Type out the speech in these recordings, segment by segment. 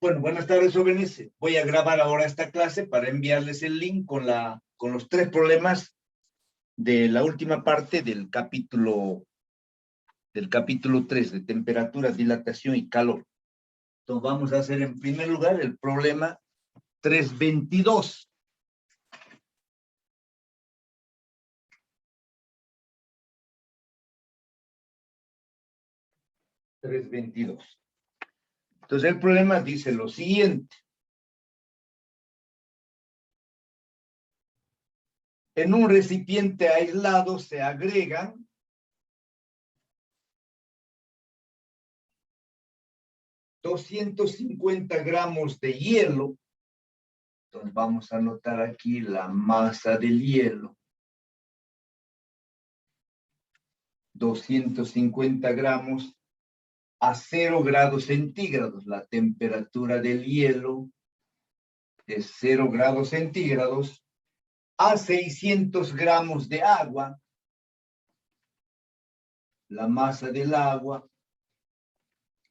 Bueno, buenas tardes, jóvenes. Voy a grabar ahora esta clase para enviarles el link con los 3 problemas de la última parte del capítulo 3 de temperatura, dilatación y calor. Entonces vamos a hacer en primer lugar el problema 322. Entonces el problema dice lo siguiente. En un recipiente aislado se agregan 250 gramos de hielo. Entonces vamos a anotar aquí la masa del hielo. 250 gramos a 0 grados centígrados. La temperatura del hielo es 0 grados centígrados a 600 gramos de agua. La masa del agua,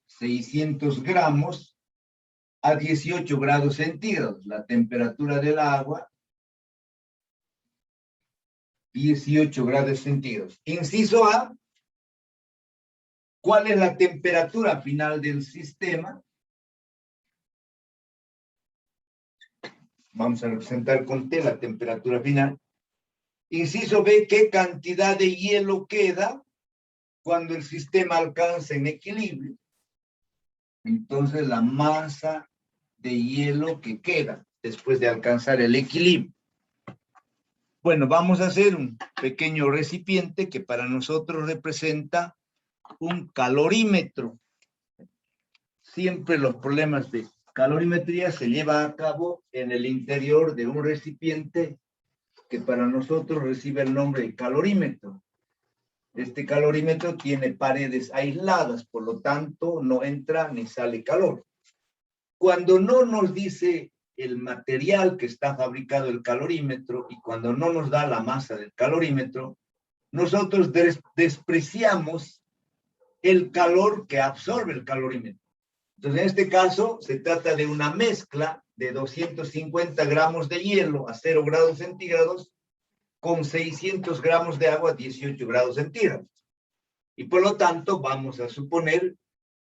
600 gramos a 18 grados centígrados. La temperatura del agua, 18 grados centígrados. Inciso A, ¿cuál es la temperatura final del sistema? Vamos a representar con T la temperatura final. Inciso B, ¿qué cantidad de hielo queda cuando el sistema alcanza en equilibrio? Entonces, la masa de hielo que queda después de alcanzar el equilibrio. Bueno, vamos a hacer un pequeño recipiente que para nosotros representa un calorímetro. Siempre los problemas de calorimetría se llevan a cabo en el interior de un recipiente que para nosotros recibe el nombre de calorímetro. Este calorímetro tiene paredes aisladas, por lo tanto no entra ni sale calor. Cuando no nos dice el material que está fabricado el calorímetro y cuando no nos da la masa del calorímetro, nosotros despreciamos el calor que absorbe el calorímetro. Entonces, en este caso, se trata de una mezcla de 250 gramos de hielo a 0 grados centígrados con 600 gramos de agua a 18 grados centígrados. Y por lo tanto, vamos a suponer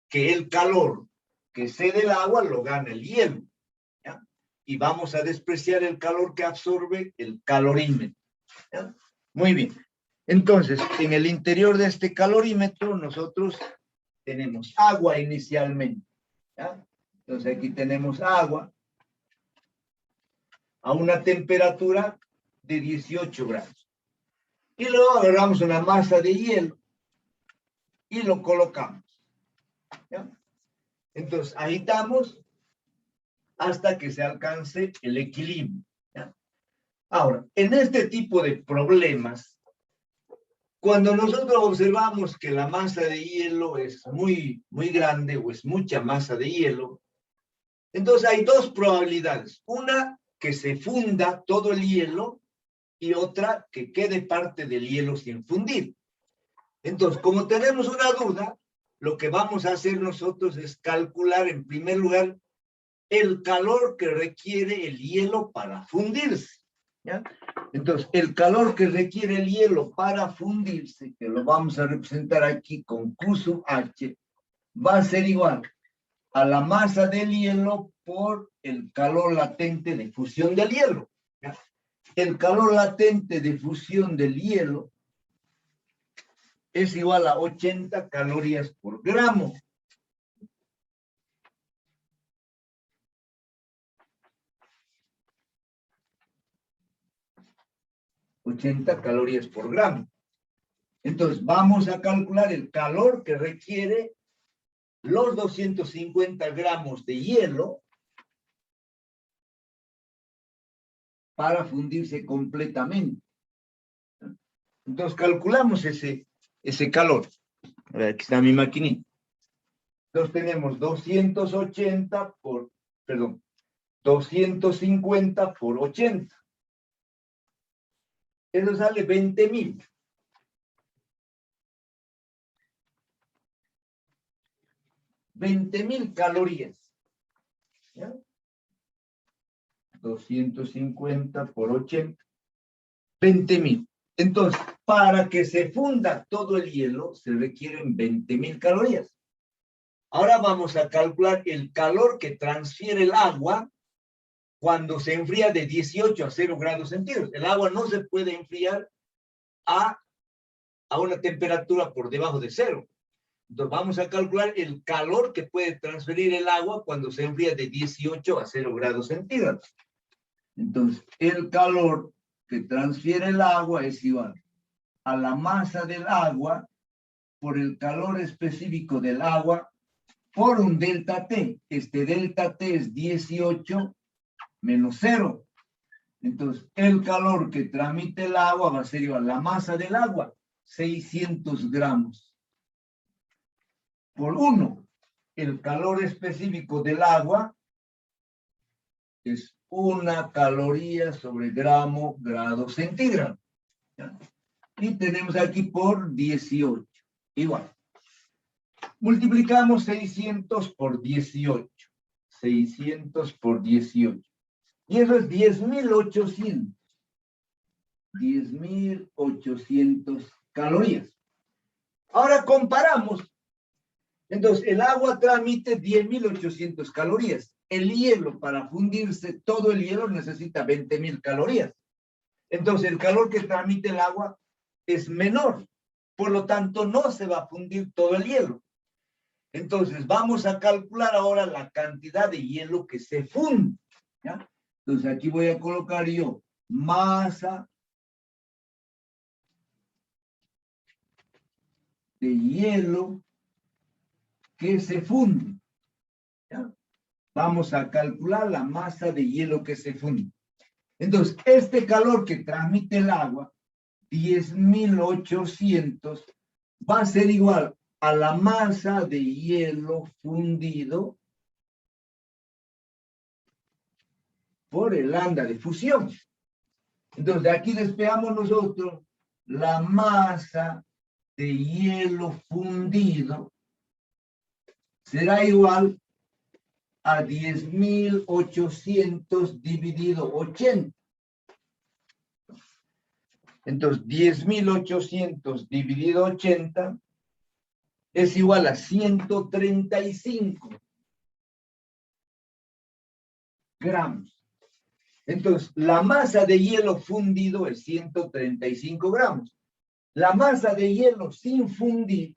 que el calor que cede el agua lo gana el hielo, ¿ya? Y vamos a despreciar el calor que absorbe el calorímetro, ¿ya? Muy bien. Entonces, en el interior de este calorímetro, nosotros tenemos agua inicialmente, ¿ya? Entonces, aquí tenemos agua a una temperatura de 18 grados. Y luego agarramos una masa de hielo y lo colocamos, ¿ya? Entonces, agitamos hasta que se alcance el equilibrio, ¿ya? Ahora, en este tipo de problemas, cuando nosotros observamos que la masa de hielo es muy grande o es mucha masa de hielo, entonces hay 2 probabilidades. Una, que se funda todo el hielo y otra, que quede parte del hielo sin fundir. Entonces, como tenemos una duda, lo que vamos a hacer nosotros es calcular en primer lugar el calor que requiere el hielo para fundirse, ¿ya? Entonces, el calor que requiere el hielo para fundirse, que lo vamos a representar aquí con Q sub H, va a ser igual a la masa del hielo por el calor latente de fusión del hielo, ¿ya? El calor latente de fusión del hielo es igual a 80 calorías por gramo. calorías por gramo. Entonces, vamos a calcular el calor que requiere los 250 gramos de hielo para fundirse completamente. Entonces, calculamos ese calor. Aquí está mi maquinita. Entonces, tenemos 250 por 80. Eso sale 20,000. 20,000 calorías. ¿ya? 250 por 80, 20.000. Entonces, para que se funda todo el hielo, se requieren 20.000 calorías. Ahora vamos a calcular el calor que transfiere el agua cuando se enfría de 18 a 0 grados centígrados. El agua no se puede enfriar a una temperatura por debajo de 0. Entonces vamos a calcular el calor que puede transferir el agua cuando se enfría de 18 a 0 grados centígrados. Entonces, el calor que transfiere el agua es igual a la masa del agua por el calor específico del agua por un delta T. Este delta T es 18 menos 0. Entonces, el calor que transmite el agua va a ser igual a la masa del agua, 600 gramos. Por 1, el calor específico del agua es 1 caloría sobre grado centígrado. ¿Ya? Y tenemos aquí por 18. Igual. Multiplicamos 600 por 18. 600 por 18. Y eso es 10.800. 10.800 calorías. Ahora comparamos. Entonces, el agua transmite 10.800 calorías. El hielo, para fundirse, todo el hielo necesita 20.000 calorías. Entonces, el calor que transmite el agua es menor. Por lo tanto, no se va a fundir todo el hielo. Entonces, vamos a calcular ahora la cantidad de hielo que se funde. ¿Ya? Entonces, aquí voy a colocar yo masa de hielo que se funde. ¿Ya? Vamos a calcular la masa de hielo que se funde. Entonces, este calor que transmite el agua, 10.800, va a ser igual a la masa de hielo fundido por el lambda de fusión. Entonces, de aquí despejamos nosotros la masa de hielo fundido será igual a 10.800 dividido 80. Entonces, 10.800 dividido 80 es igual a 135 gramos. Entonces, la masa de hielo fundido es 135 gramos. La masa de hielo sin fundir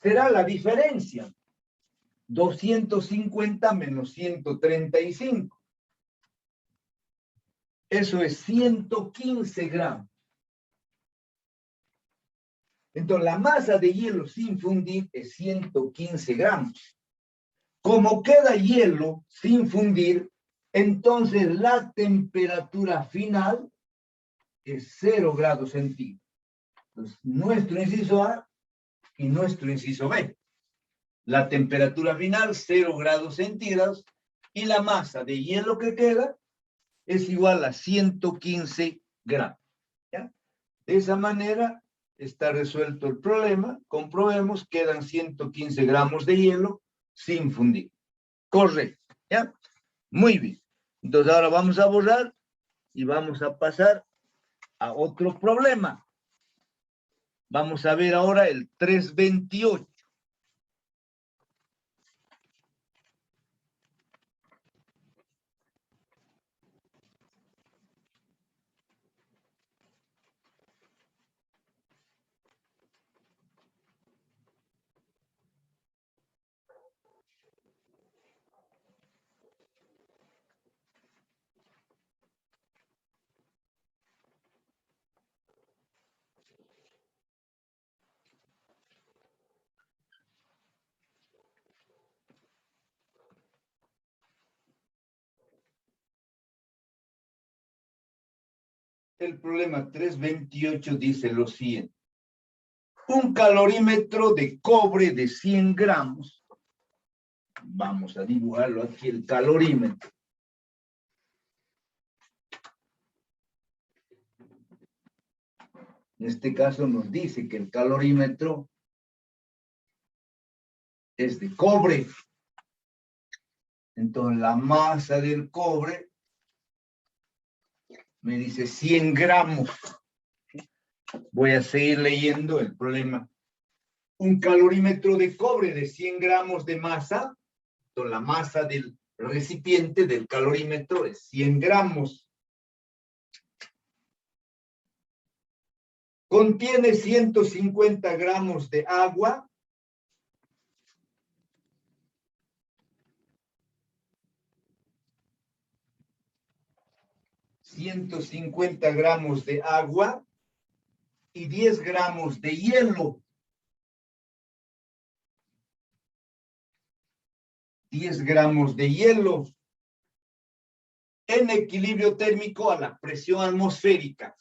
será la diferencia. 250 menos 135. Eso es 115 gramos. Entonces, la masa de hielo sin fundir es 115 gramos. Como queda hielo sin fundir, entonces la temperatura final es 0 grados centígrados. Entonces, nuestro inciso A y nuestro inciso B. La temperatura final, 0 grados centígrados, y la masa de hielo que queda es igual a 115 gramos. ¿Ya? De esa manera está resuelto el problema. Comprobemos, quedan 115 gramos de hielo sin fundir. Correcto. ¿Ya? Muy bien. Entonces ahora vamos a borrar y vamos a pasar a otro problema. Vamos a ver ahora el 328. El problema 328 dice lo siguiente. Un calorímetro de cobre de 100 gramos. Vamos a dibujarlo aquí, el calorímetro. En este caso nos dice que el calorímetro es de cobre. Entonces la masa del cobre me dice 100 gramos. Voy a seguir leyendo el problema. Un calorímetro de cobre de 100 gramos de masa. Entonces la masa del recipiente del calorímetro es 100 gramos. Contiene 150 gramos de agua. ...150 gramos de agua... ...y 10 gramos de hielo. 10 gramos de hielo... ...en equilibrio térmico a la presión atmosférica.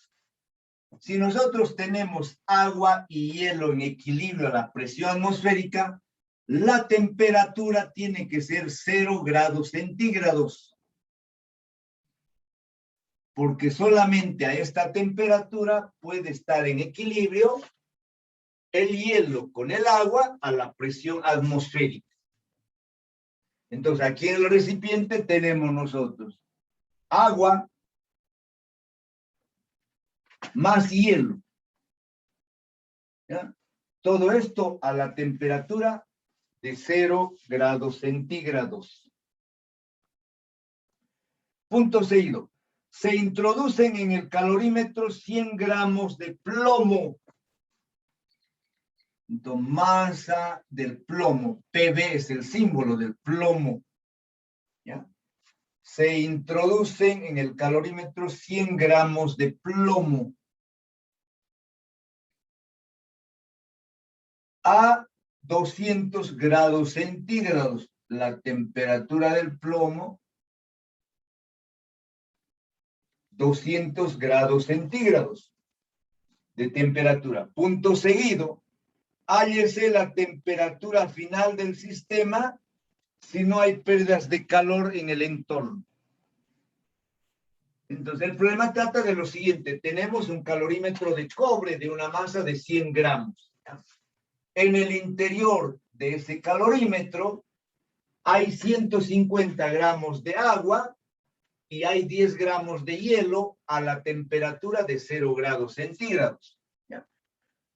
Si nosotros tenemos agua y hielo en equilibrio a la presión atmosférica... ...la temperatura tiene que ser 0 grados centígrados. Porque solamente a esta temperatura puede estar en equilibrio el hielo con el agua a la presión atmosférica. Entonces, aquí en el recipiente tenemos nosotros agua más hielo. ¿Ya? Todo esto a la temperatura de 0 grados centígrados. Punto seguido. Se introducen en el calorímetro 100 gramos de plomo. Entonces, masa del plomo, Pb es el símbolo del plomo. ¿Ya? Se introducen en el calorímetro 100 gramos de plomo a 200 grados centígrados. La temperatura del plomo, 200 grados centígrados de temperatura. Punto seguido. Hállese la temperatura final del sistema si no hay pérdidas de calor en el entorno. Entonces, el problema trata de lo siguiente. Tenemos un calorímetro de cobre de una masa de 100 gramos. En el interior de ese calorímetro hay 150 gramos de agua y hay 10 gramos de hielo a la temperatura de 0 grados centígrados. ¿Ya?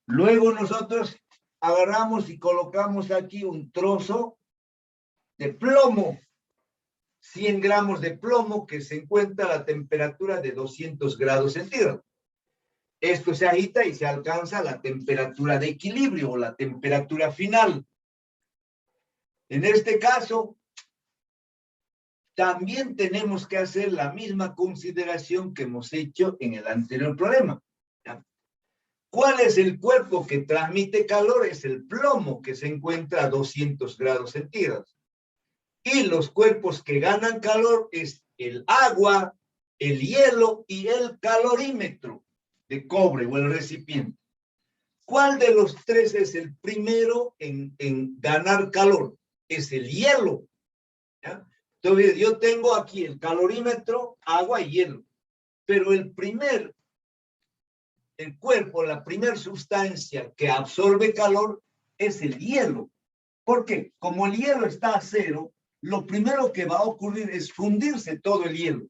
Luego nosotros agarramos y colocamos aquí un trozo de plomo, 100 gramos de plomo que se encuentra a la temperatura de 200 grados centígrados. Esto se agita y se alcanza la temperatura de equilibrio o la temperatura final. En este caso, también tenemos que hacer la misma consideración que hemos hecho en el anterior problema. ¿Ya? ¿Cuál es el cuerpo que transmite calor? Es el plomo que se encuentra a 200 grados centígrados. Y los cuerpos que ganan calor es el agua, el hielo y el calorímetro de cobre o el recipiente. ¿Cuál de los tres es el primero en ganar calor? Es el hielo. ¿Ya? Entonces yo tengo aquí el calorímetro, agua y hielo. Pero el cuerpo, la primera sustancia que absorbe calor es el hielo. ¿Por qué? Como el hielo está a cero, lo primero que va a ocurrir es fundirse todo el hielo.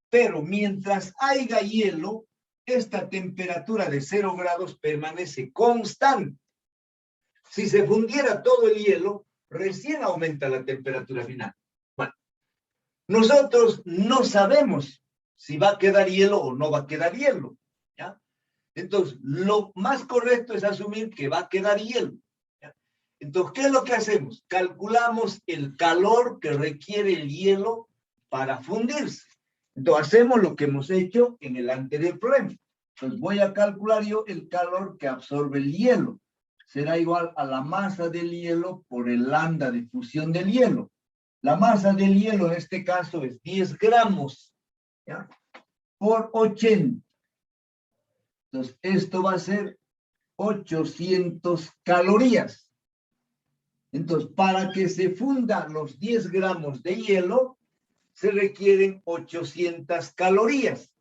Pero mientras haya hielo, esta temperatura de 0 grados permanece constante. Si se fundiera todo el hielo, recién aumenta la temperatura final. Bueno, nosotros no sabemos si va a quedar hielo o no va a quedar hielo. ¿Ya? Entonces, lo más correcto es asumir que va a quedar hielo. ¿Ya? Entonces, ¿qué es lo que hacemos? Calculamos el calor que requiere el hielo para fundirse. Entonces, hacemos lo que hemos hecho en el anterior problema. Entonces, voy a calcular yo el calor que absorbe el hielo. Será igual a la masa del hielo por el lambda de fusión del hielo. La masa del hielo en este caso es 10 gramos, ¿ya? Por 80. Entonces, esto va a ser 800 calorías. Entonces, para que se fundan los 10 gramos de hielo, se requieren 800 calorías.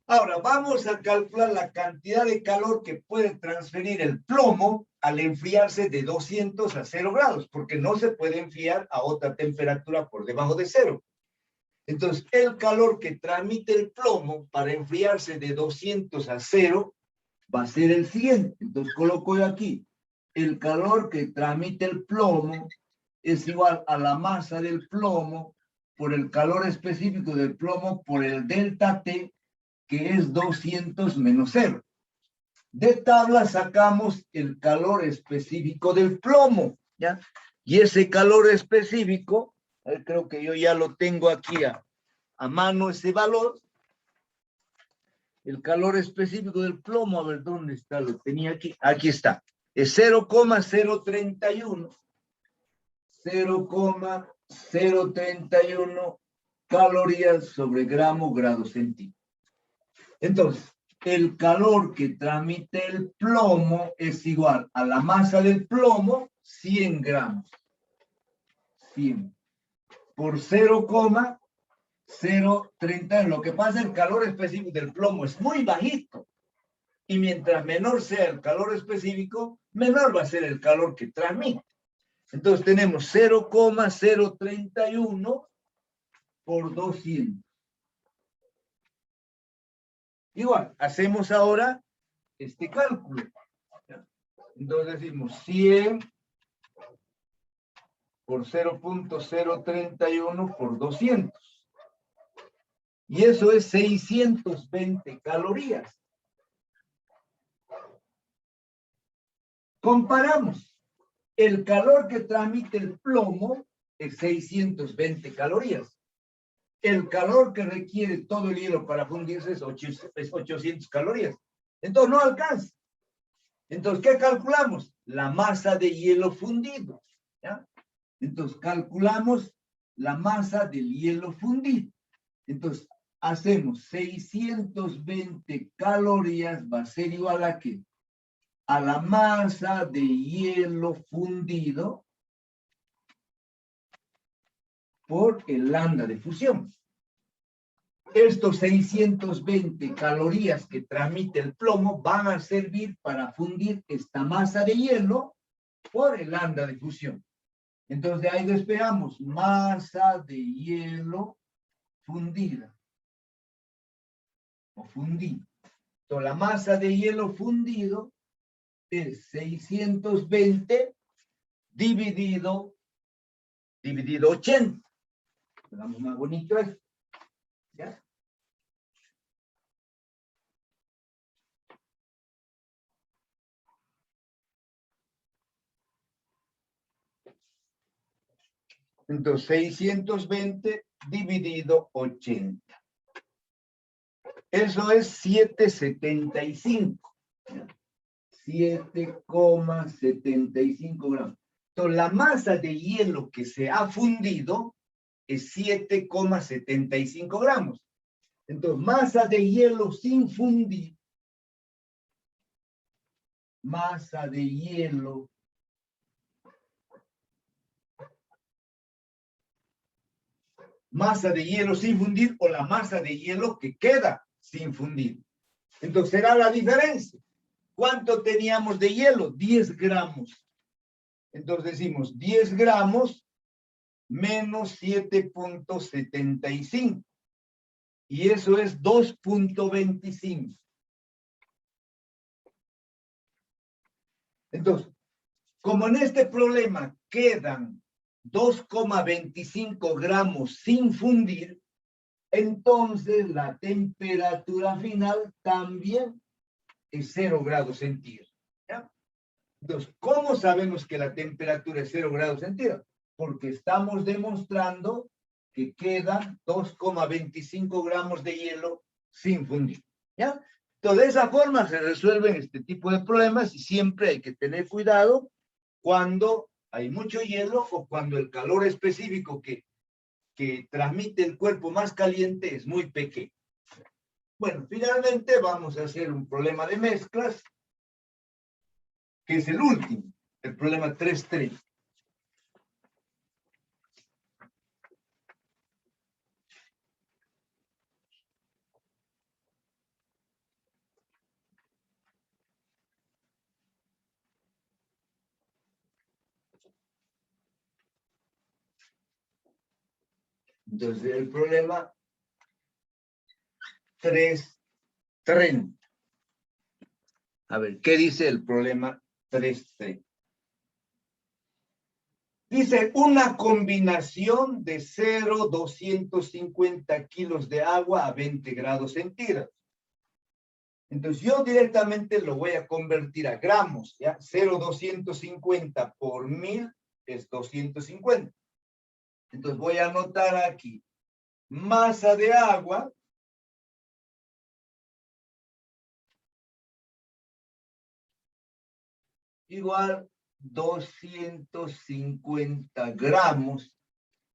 Ahora, vamos a calcular la cantidad de calor que puede transferir el plomo al enfriarse de 200 a 0 grados, porque no se puede enfriar a otra temperatura por debajo de 0. Entonces, el calor que transmite el plomo para enfriarse de 200 a 0 va a ser el siguiente. Entonces, coloco yo aquí, el calor que transmite el plomo es igual a la masa del plomo por el calor específico del plomo por el delta T, que es 200 menos 0. De tabla sacamos el calor específico del plomo, ¿ya? Y ese calor específico, creo que yo ya lo tengo aquí a mano ese valor. El calor específico del plomo, a ver, ¿dónde está? Lo tenía aquí. Aquí está. Es 0,031. 0,031 calorías sobre grado centígrado. Entonces, el calor que transmite el plomo es igual a la masa del plomo, 100 gramos. 100 por 0,030. Lo que pasa, el calor específico del plomo es muy bajito. Y mientras menor sea el calor específico, menor va a ser el calor que transmite. Entonces tenemos 0,031 por 200. Igual, hacemos ahora este cálculo. Entonces decimos 100 por 0,031 por 200. Y eso es 620 calorías. Comparamos. El calor que transmite el plomo es 620 calorías. El calor que requiere todo el hielo para fundirse es 800 calorías. Entonces no alcanza. Entonces, ¿qué calculamos? La masa de hielo fundido. ¿Ya? Entonces, calculamos la masa del hielo fundido. Entonces, hacemos 620 calorías, va a ser igual a ¿qué? A la masa de hielo fundido por el lambda de fusión. Estos 620 calorías que transmite el plomo van a servir para fundir esta masa de hielo por el lambda de fusión. Entonces, de ahí despegamos masa de hielo fundida o fundido. Entonces, la masa de hielo fundido es 620 dividido 80. Le damos más bonito esto. ¿Ya? Entonces, 620 dividido 80. Eso es 775. 7,75 gramos. Entonces, la masa de hielo que se ha fundido es 7,75 gramos. Entonces, masa de hielo sin fundir, masa de hielo sin fundir o la masa de hielo que queda sin fundir. Entonces, será la diferencia. ¿Cuánto teníamos de hielo? 10 gramos. Entonces decimos 10 gramos menos 7,75. Y eso es 2,25. Entonces, como en este problema quedan 2,25 gramos sin fundir, entonces la temperatura final también es 0 grados centígrados. ¿Ya? Entonces, ¿cómo sabemos que la temperatura es 0 grados centígrados? Porque estamos demostrando que quedan 2,25 gramos de hielo sin fundir. ¿Ya? Entonces, de esa forma se resuelven este tipo de problemas y siempre hay que tener cuidado cuando hay mucho hielo o cuando el calor específico que transmite el cuerpo más caliente es muy pequeño. Bueno, finalmente vamos a hacer un problema de mezclas, que es el último, el problema 3.3. Entonces, el problema 330. A ver, ¿qué dice el problema 330? Dice una combinación de 0,250 kilos de agua a 20 grados centígrados. Entonces, yo directamente lo voy a convertir a gramos, ¿ya? 0,250 por 1000 es 250. Entonces, voy a anotar aquí masa de agua igual 250 gramos.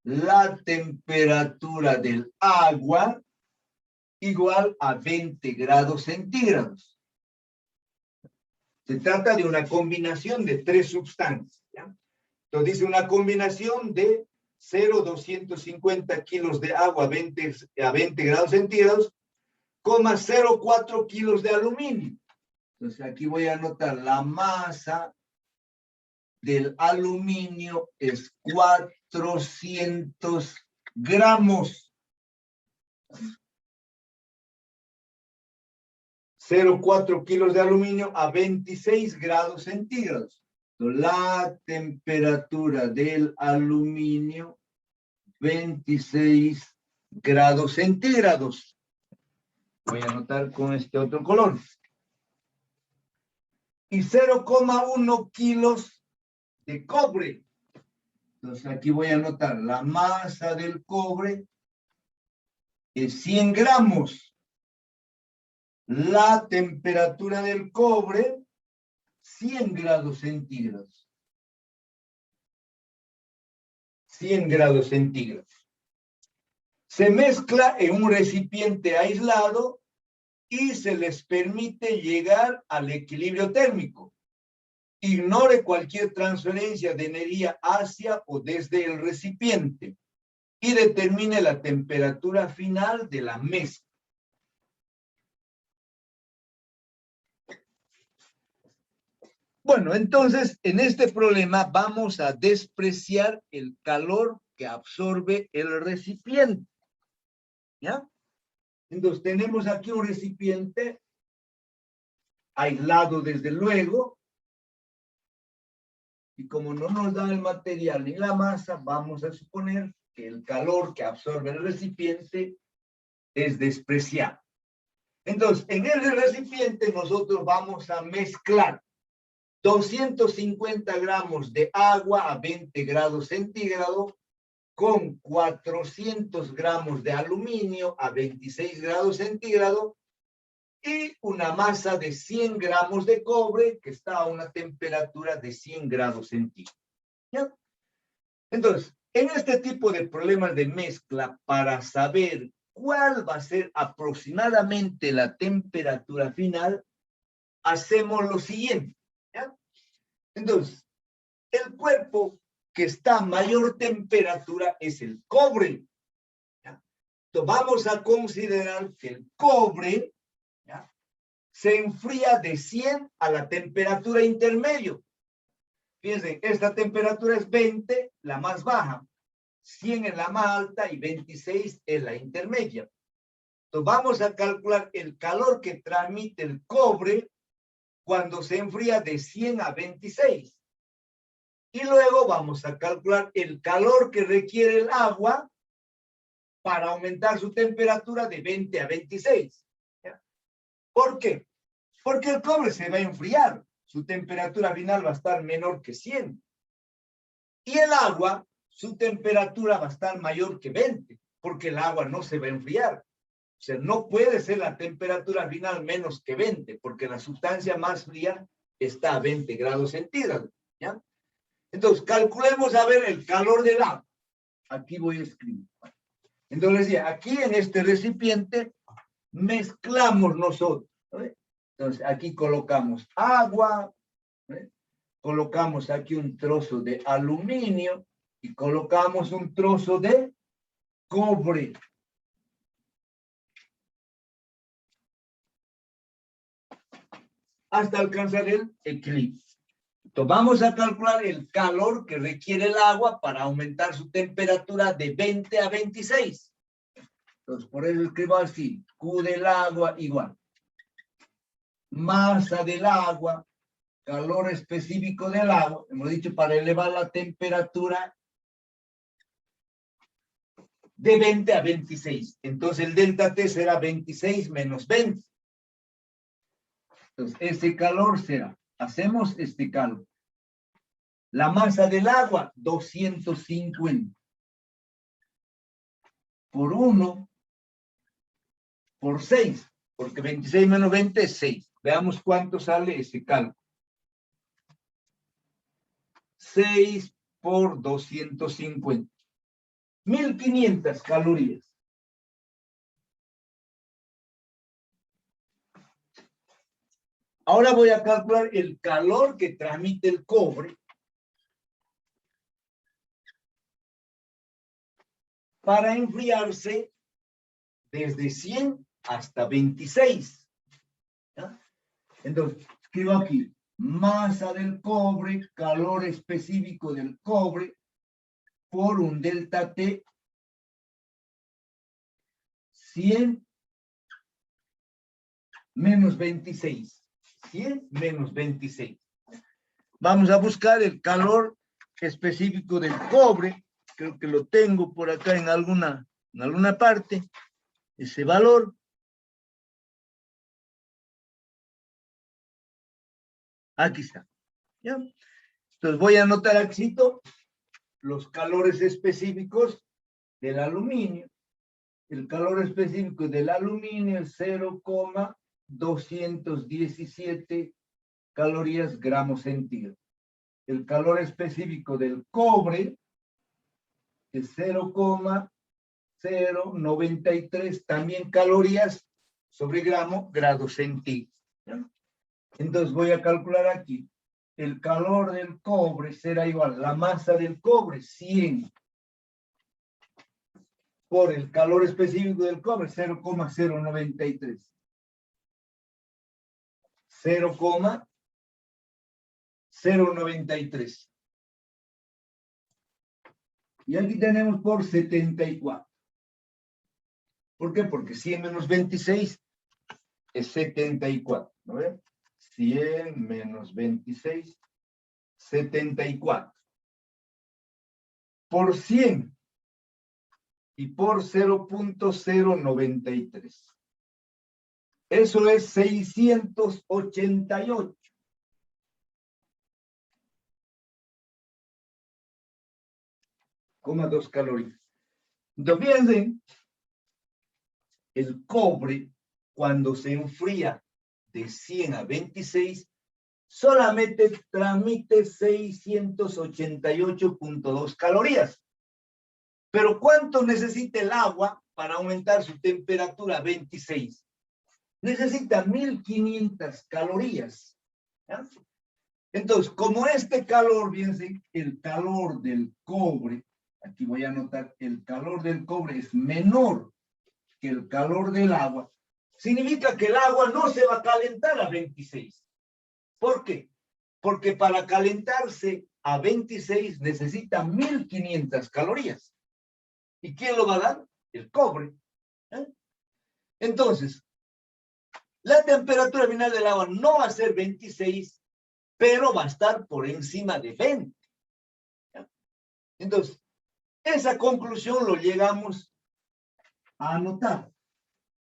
La temperatura del agua igual a 20 grados centígrados. Se trata de una combinación de 3 sustancias, ¿ya? Entonces dice una combinación de 0,250 kilos de agua a 20 grados centígrados, 0,04 kilos de aluminio. Entonces aquí voy a anotar la masa del aluminio es 400 gramos. 0,4 kilos de aluminio a 26 grados centígrados. La temperatura del aluminio, 26 grados centígrados. Voy a anotar con este otro color. Y 0,1 kilos de cobre. Entonces aquí voy a anotar la masa del cobre es 100 gramos. La temperatura del cobre, 100 grados centígrados. 100 grados centígrados. Se mezcla en un recipiente aislado y se les permite llegar al equilibrio térmico. Ignore cualquier transferencia de energía hacia o desde el recipiente y determine la temperatura final de la mezcla. Bueno, entonces, en este problema vamos a despreciar el calor que absorbe el recipiente. ¿Ya? Entonces, tenemos aquí un recipiente aislado desde luego, y como no nos da el material ni la masa, vamos a suponer que el calor que absorbe el recipiente es despreciado. Entonces, en el recipiente nosotros vamos a mezclar 250 gramos de agua a 20 grados centígrados con 400 gramos de aluminio a 26 grados centígrados y una masa de 100 gramos de cobre que está a una temperatura de 100 grados centígrados. ¿Ya? Entonces, en este tipo de problemas de mezcla, para saber cuál va a ser aproximadamente la temperatura final, hacemos lo siguiente. ¿Ya? Entonces, el cuerpo que está a mayor temperatura es el cobre. ¿Ya? Entonces, vamos a considerar que el cobre, ¿ya?, se enfría de 100 a la temperatura intermedio. Fíjense, esta temperatura es 20, la más baja, 100 es la más alta y 26 es la intermedia. Entonces vamos a calcular el calor que transmite el cobre cuando se enfría de 100 a 26. Y luego vamos a calcular el calor que requiere el agua para aumentar su temperatura de 20 a 26. ¿Ya? ¿Por qué? Porque el cobre se va a enfriar. Su temperatura final va a estar menor que 100. Y el agua, su temperatura va a estar mayor que 20, porque el agua no se va a enfriar. O sea, no puede ser la temperatura final menos que 20, porque la sustancia más fría está a 20 grados centígrados. ¿Ya? Entonces, calculemos a ver el calor del agua. Aquí voy a escribir. Entonces, decía, aquí en este recipiente mezclamos nosotros. ¿Ve? Entonces, aquí colocamos agua, ¿ve?, colocamos aquí un trozo de aluminio y colocamos un trozo de cobre. Hasta alcanzar el equilibrio. Entonces vamos a calcular el calor que requiere el agua para aumentar su temperatura de 20 a 26. Entonces por eso escribo así, Q del agua igual masa del agua, calor específico del agua, hemos dicho para elevar la temperatura de 20 a 26. Entonces el delta T será 26 menos 20. Entonces ese calor será, hacemos este cálculo. La masa del agua, 250. Por 1, por 6, porque 26 menos 20 es 6. Veamos cuánto sale ese cálculo. 6 por 250. 1500 calorías. Ahora voy a calcular el calor que transmite el cobre para enfriarse desde 100 hasta 26. ¿Ya? Entonces, escribo aquí, masa del cobre, calor específico del cobre, por un delta T, 100 menos 26. 100 menos 26. Vamos a buscar el calor específico del cobre. Creo que lo tengo por acá en alguna parte. Ese valor. Aquí está. ¿Ya? Entonces voy a anotar aquí los calores específicos del aluminio. El calor específico del aluminio es 0,217 calorías gramos centígrados. El calor específico del cobre es 0,093 también calorías sobre grado centígrado. ¿Ya? Entonces voy a calcular aquí. El calor del cobre será igual, la masa del cobre, 100 por el calor específico del cobre, 0,093. 0,093. Y aquí tenemos por 74. ¿Por qué? Porque 100 menos 26 es 74. ¿No ven? 100 menos 26, 74. Por 100 y por 0,093. Eso es 688. Coma 2 calorías. Entonces, fíjense, el cobre, cuando se enfría de 100 a 26, solamente transmite 688.2 calorías. Pero ¿cuánto necesita el agua para aumentar su temperatura a 26? Necesita 1500 calorías. ¿Ya? Entonces, como este calor, fíjense, el calor del cobre, aquí voy a anotar, el calor del cobre es menor que el calor del agua, significa que el agua no se va a calentar a 26. ¿Por qué? Porque para calentarse a 26 necesita 1500 calorías. ¿Y quién lo va a dar? El cobre. ¿Eh? Entonces, la temperatura final del agua no va a ser 26, pero va a estar por encima de 20. ¿Ya? Entonces, esa conclusión lo llegamos a anotar,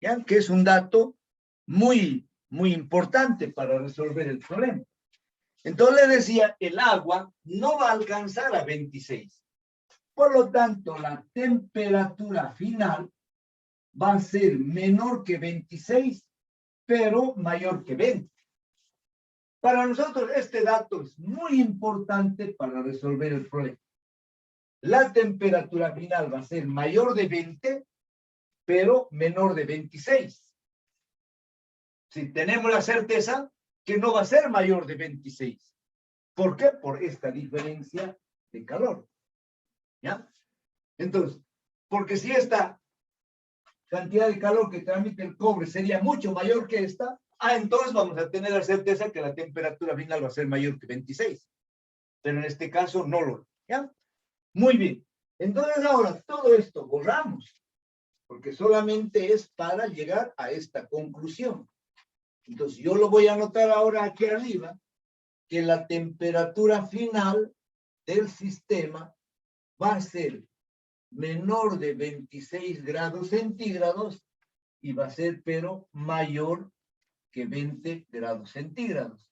¿ya? Que es un dato muy importante para resolver el problema. Entonces le decía, el agua no va a alcanzar a 26. Por lo tanto, la temperatura final va a ser menor que 26, pero mayor que 20. Para nosotros este dato es muy importante para resolver el problema. La temperatura final va a ser mayor de 20, pero menor de 26. Si tenemos la certeza que no va a ser mayor de 26. ¿Por qué? Por esta diferencia de calor. ¿Ya? Entonces, porque si esta cantidad de calor que transmite el cobre sería mucho mayor que esta, Entonces vamos a tener la certeza que la temperatura final va a ser mayor que 26. Pero en este caso no lo, ¿ya? Muy bien. Entonces ahora todo esto borramos, porque solamente es para llegar a esta conclusión. Entonces yo lo voy a anotar ahora aquí arriba, que la temperatura final del sistema va a ser menor de 26 grados centígrados y va a ser, pero mayor que 20 grados centígrados.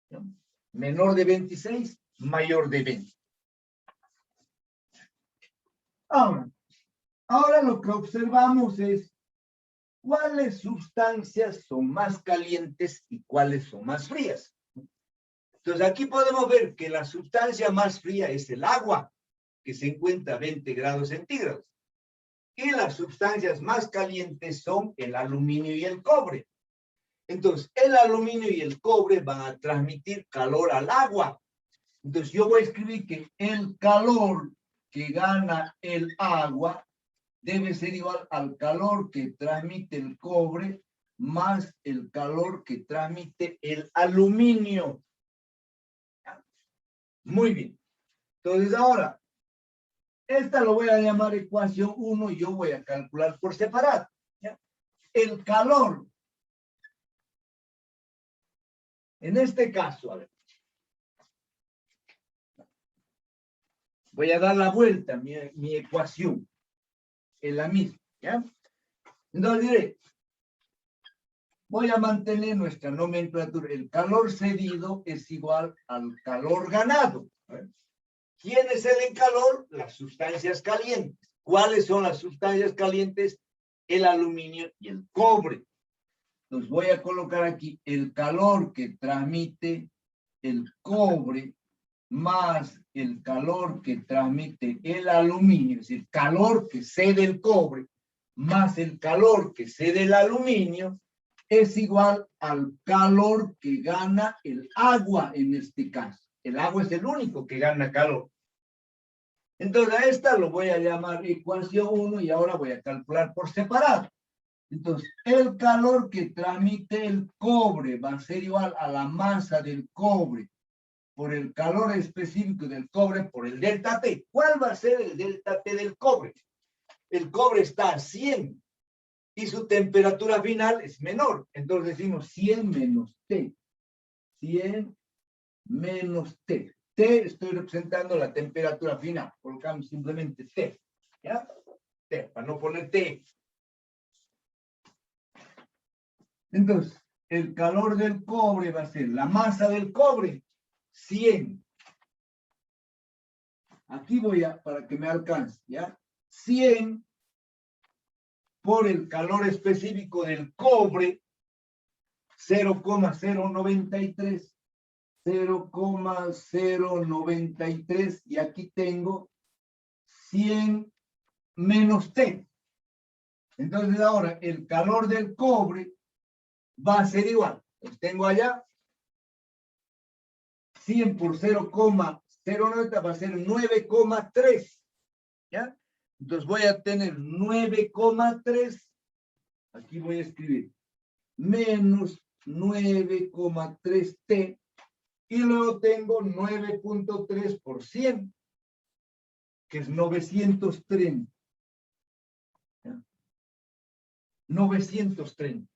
¿No? Menor de 26, mayor de 20. Ahora lo que observamos es cuáles sustancias son más calientes y cuáles son más frías. Entonces aquí podemos ver que la sustancia más fría es el agua, que se encuentra a 20 grados centígrados. Y las sustancias más calientes son el aluminio y el cobre. Entonces, el aluminio y el cobre van a transmitir calor al agua. Entonces, yo voy a escribir que el calor que gana el agua debe ser igual al calor que transmite el cobre más el calor que transmite el aluminio. Muy bien. Entonces, ahora, esta lo voy a llamar ecuación 1 y yo voy a calcular por separado. ¿Ya? El calor. En este caso, a ver. Voy a dar la vuelta a mi ecuación. Es la misma. ¿Ya? Entonces diré, voy a mantener nuestra nomenclatura. El calor cedido es igual al calor ganado. ¿Quién es el calor? Las sustancias calientes. ¿Cuáles son las sustancias calientes? El aluminio y el cobre. Entonces voy a colocar aquí el calor que transmite el cobre más el calor que transmite el aluminio, es decir, calor que cede el cobre más el calor que cede el aluminio, es igual al calor que gana el agua en este caso. El agua es el único que gana calor. Entonces a esta lo voy a llamar ecuación 1 y ahora voy a calcular por separado. Entonces, el calor que transmite el cobre va a ser igual a la masa del cobre por el calor específico del cobre por el delta T. ¿Cuál va a ser el delta T del cobre? El cobre está a 100 y su temperatura final es menor. Entonces decimos 100 menos T. 100 menos T. T estoy representando la temperatura final. Colocamos simplemente T. ¿Ya? T, para no poner T. Entonces, el calor del cobre va a ser la masa del cobre, 100. Aquí voy a, para que me alcance, ¿ya? 100 por el calor específico del cobre, 0,093. 0,093 y aquí tengo 100 menos T. Entonces ahora el calor del cobre va a ser igual. Pues tengo allá 100 por 0,090 va a ser 9,3. ¿Ya? Entonces voy a tener 9,3. Aquí voy a escribir menos 9,3 T. Y luego tengo 9,3 por 100, que es 930. ¿Ya? 930.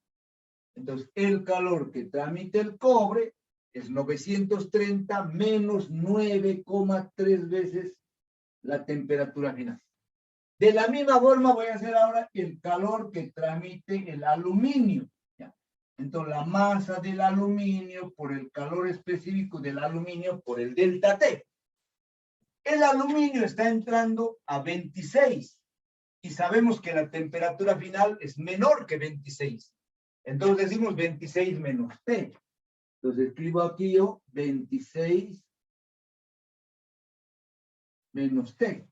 Entonces, el calor que transmite el cobre es 930 menos 9,3 veces la temperatura final. De la misma forma voy a hacer ahora el calor que transmite el aluminio. ¿Ya? Entonces, la masa del aluminio por el calor específico del aluminio por el delta T. El aluminio está entrando a 26 y sabemos que la temperatura final es menor que 26. Entonces decimos 26 menos T. Entonces escribo aquí yo 26 menos T.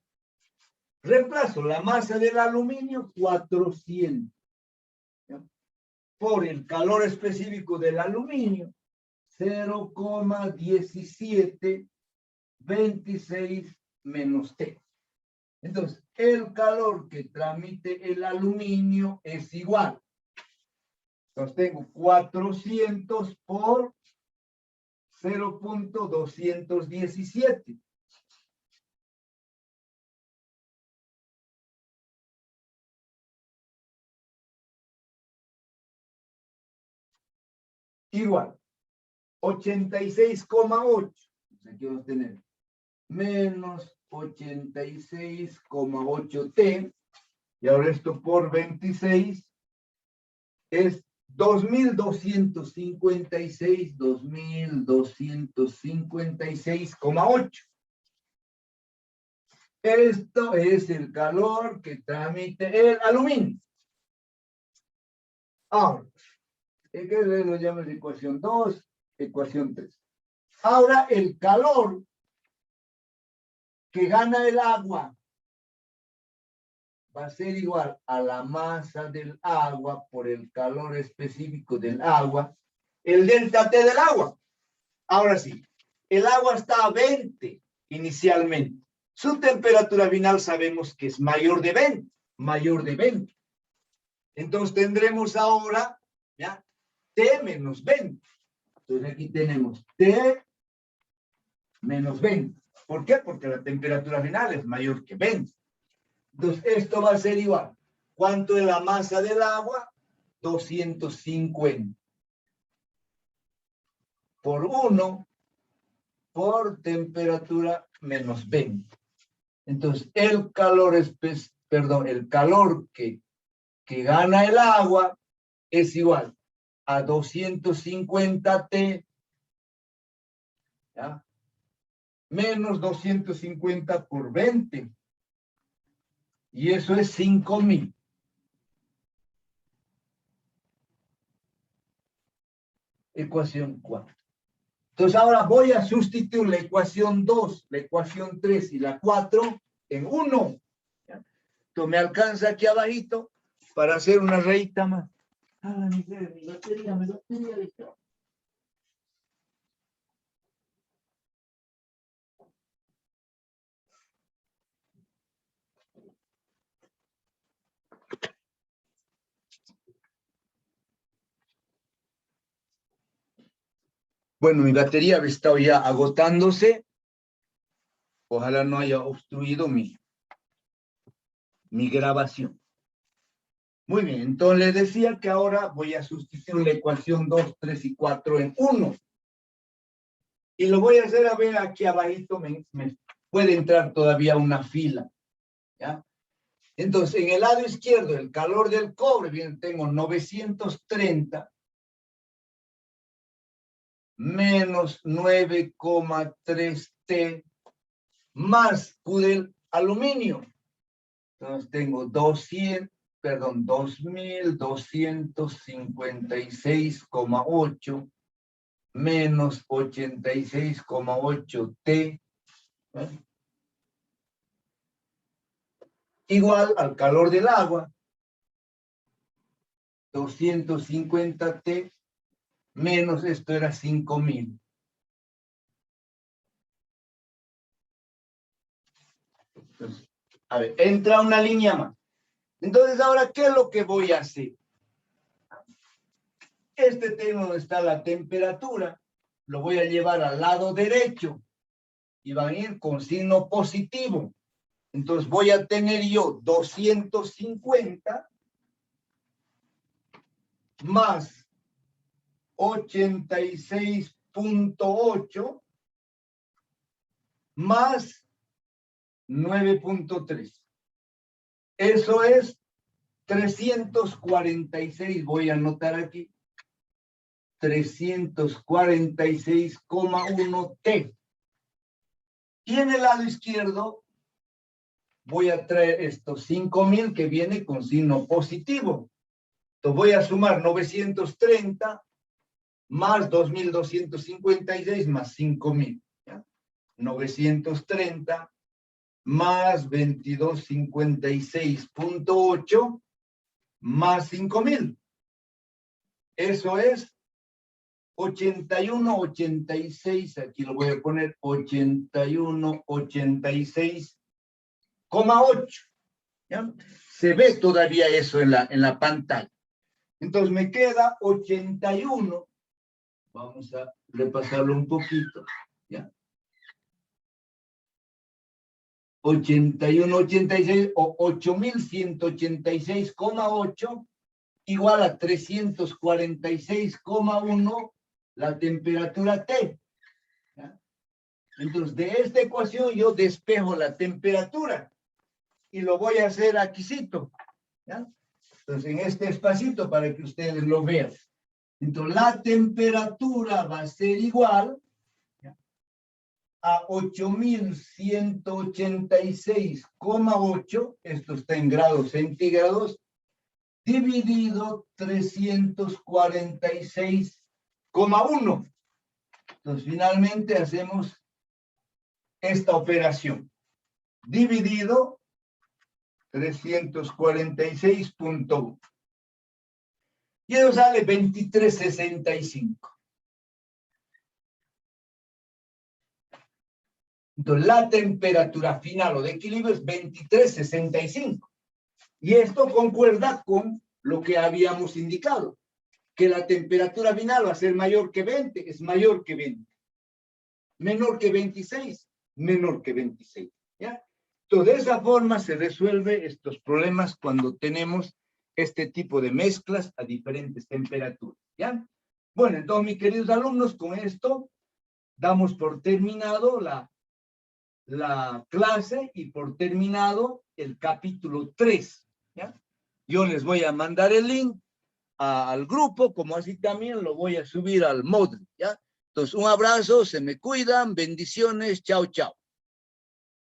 Reemplazo la masa del aluminio 400. ¿Ya? Por el calor específico del aluminio 0,1726 menos T. Entonces, el calor que transmite el aluminio es igual Entonces tengo 400 por 0.217. Igual, 86,8. Aquí vamos a tener menos 86,8T. Y ahora esto por 26 es 2256,8. Esto es el calor que transmite el aluminio. Ahora, ¿qué lo llamo la ecuación 2? Ecuación 3. Ahora el calor que gana el agua va a ser igual a la masa del agua por el calor específico del agua, el delta T del agua. Ahora sí, el agua está a 20 inicialmente. Su temperatura final sabemos que es mayor de 20, mayor de 20. Entonces tendremos ahora, ¿ya? T menos 20. Entonces aquí tenemos T menos 20. ¿Por qué? Porque la temperatura final es mayor que 20. Entonces esto va a ser igual. ¿Cuánto es la masa del agua? 250. Por 1 por temperatura menos 20. Entonces el calor el calor que gana el agua es igual a 250T, ¿ya? Menos 250 por 20. Y eso es 5.000. Ecuación 4. Entonces ahora voy a sustituir la ecuación 2, la ecuación 3 y la 4 en 1. ¿Ya? Entonces me alcanza aquí abajito para hacer una rayita más. Ah, mi batería. Bueno, mi batería ha estado ya agotándose. Ojalá no haya obstruido mi grabación. Muy bien, entonces les decía que ahora voy a sustituir la ecuación 2, 3 y 4 en 1. Y lo voy a hacer, a ver, aquí abajito me puede entrar todavía una fila. ¿Ya? Entonces, en el lado izquierdo, el calor del cobre, bien, tengo 930 menos 9,3T más Q del aluminio. Entonces tengo 2256,8 menos 86,8T, ¿eh? Igual al calor del agua, 250T menos, esto era 5.000. Entonces, a ver, entra una línea más. Entonces, ahora, ¿qué es lo que voy a hacer? Este tema donde está la temperatura, lo voy a llevar al lado derecho y van a ir con signo positivo. Entonces, voy a tener yo 250 más 86,8 más 9,3. Eso es 346, voy a anotar aquí, 346,1T. Y en el lado izquierdo voy a traer estos 5.000 que viene con signo positivo. Entonces voy a sumar 930 más 2.256 más 5.000. 930 más 2256,8 más 5.000. Eso es 81,86. Aquí lo voy a poner 81,86,8. ¿Ya? Se ve todavía eso en la pantalla. Entonces me queda 81. Vamos a repasarlo un poquito, ¿ya? 81, 86 o 8.186,8 igual a 346,1 la temperatura T. ¿Ya? Entonces, de esta ecuación yo despejo la temperatura y lo voy a hacer aquícito. ¿Ya? Entonces, en este espacito para que ustedes lo vean. Entonces, la temperatura va a ser igual, ¿ya?, a 8.186,8, esto está en grados centígrados, dividido 346,1. Entonces, finalmente hacemos esta operación. Dividido 346,1. Y eso sale 2365. Entonces, la temperatura final o de equilibrio es 2365. Y esto concuerda con lo que habíamos indicado, que la temperatura final va a ser mayor que 20, es mayor que 20. Menor que 26, menor que 26. ¿Ya? Entonces, de esa forma se resuelve estos problemas cuando tenemos este tipo de mezclas a diferentes temperaturas. ¿Ya? Bueno, entonces, mis queridos alumnos, con esto damos por terminado la clase y por terminado el capítulo 3. ¿Ya? Yo les voy a mandar el link al grupo, como así también lo voy a subir al Moodle. ¿Ya? Entonces, un abrazo, se me cuidan, bendiciones, chao, chao.